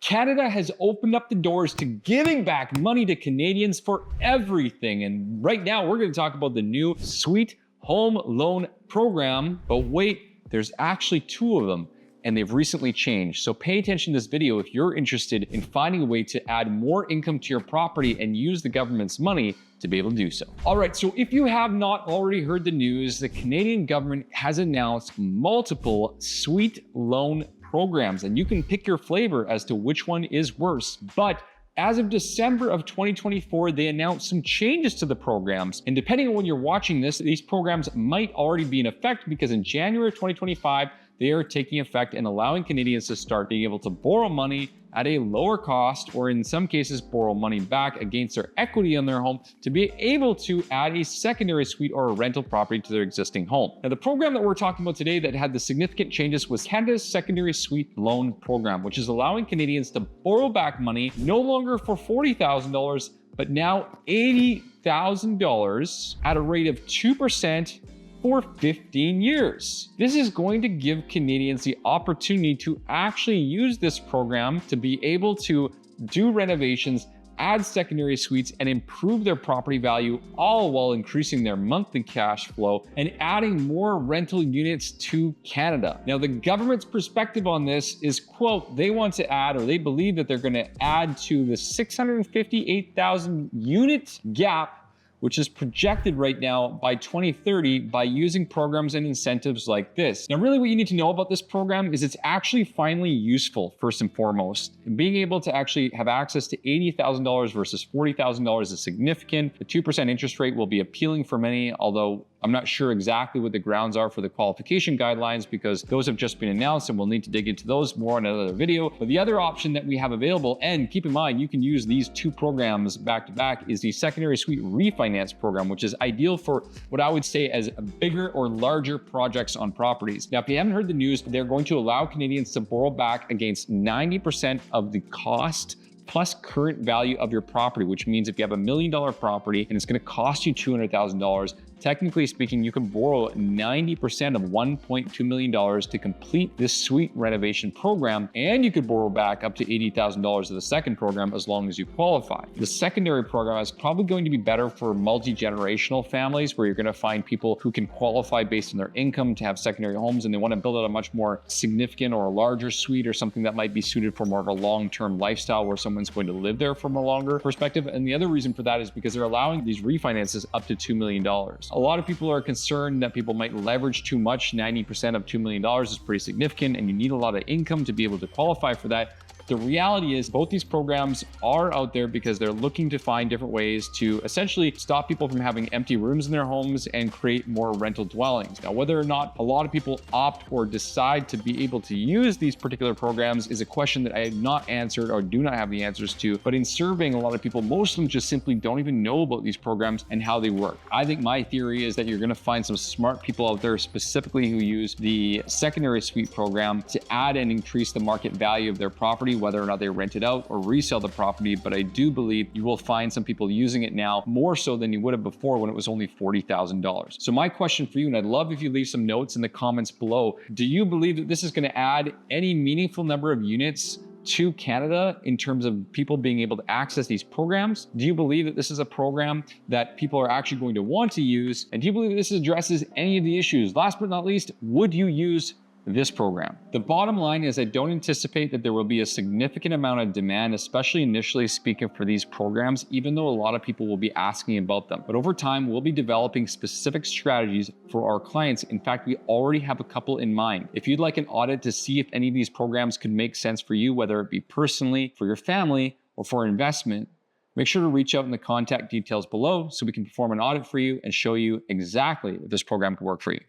Canada has opened up the doors to giving back money to Canadians for everything. And right now we're going to talk about the new sweet home loan program. But wait, there's actually two of them, and they've recently changed. So pay attention to this video if you're interested in finding a way to add more income to your property and use the government's money to be able to do so. All right, so if you have not already heard the news, the Canadian government has announced multiple sweet loan programs, and you can pick your flavor as to which one is worse. But as of December of 2024, they announced some changes to the programs. And depending on when you're watching this, these programs might already be in effect, because in January of 2025, they are taking effect and allowing Canadians to start being able to borrow money at a lower cost, or in some cases, borrow money back against their equity on their home to be able to add a secondary suite or a rental property to their existing home. Now, the program that we're talking about today that had the significant changes was Canada's Secondary Suite Loan Program, which is allowing Canadians to borrow back money no longer for $40,000, but now $80,000 at a rate of 2% for 15 years. This is going to give Canadians the opportunity to actually use this program to be able to do renovations, add secondary suites, and improve their property value, all while increasing their monthly cash flow and adding more rental units to Canada. Now, the government's perspective on this is, quote, they want to add, or they believe that they're going to add to the 658,000 unit gap, which is projected right now by 2030 by using programs and incentives like this. Now, really what you need to know about this program is it's actually finally useful, first and foremost. And being able to actually have access to $80,000 versus $40,000 is significant. The 2% interest rate will be appealing for many, although I'm not sure exactly what the grounds are for the qualification guidelines, because those have just been announced and we'll need to dig into those more in another video. But the other option that we have available, and keep in mind, you can use these two programs back to back, is the Secondary Suite Refinance Program, which is ideal for what I would say as bigger or larger projects on properties. Now, if you haven't heard the news, they're going to allow Canadians to borrow back against 90% of the cost plus current value of your property, which means if you have $1 million property and it's going to cost you $200,000, technically speaking, you can borrow 90% of $1.2 million to complete this suite renovation program, and you could borrow back up to $80,000 of the second program as long as you qualify. The secondary program is probably going to be better for multi-generational families, where you're going to find people who can qualify based on their income to have secondary homes, and they want to build out a much more significant or a larger suite, or something that might be suited for more of a long-term lifestyle where someone's going to live there from a longer perspective. And the other reason for that is because they're allowing these refinances up to $2 million. A lot of people are concerned that people might leverage too much. 90% of $2 million is pretty significant, and you need a lot of income to be able to qualify for that. The reality is both these programs are out there because they're looking to find different ways to essentially stop people from having empty rooms in their homes and create more rental dwellings. Now, whether or not a lot of people opt or decide to be able to use these particular programs is a question that I have not answered or do not have the answers to. But in surveying a lot of people, most of them just simply don't even know about these programs and how they work. I think my theory is that you're going to find some smart people out there specifically who use the secondary suite program to add and increase the market value of their property, whether or not they rent it out or resell the property. But I do believe you will find some people using it now more so than you would have before when it was only $40,000. So my question for you, and I'd love if you leave some notes in the comments below, do you believe that this is going to add any meaningful number of units to Canada in terms of people being able to access these programs? Do you believe that this is a program that people are actually going to want to use? And do you believe that this addresses any of the issues? Last but not least, would you use this program? The bottom line is I don't anticipate that there will be a significant amount of demand, especially initially speaking, for these programs, even though a lot of people will be asking about them. But over time, we'll be developing specific strategies for our clients. In fact, we already have a couple in mind. If you'd like an audit to see if any of these programs could make sense for you, whether it be personally, for your family, or for investment, make sure to reach out in the contact details below so we can perform an audit for you and show you exactly if this program could work for you.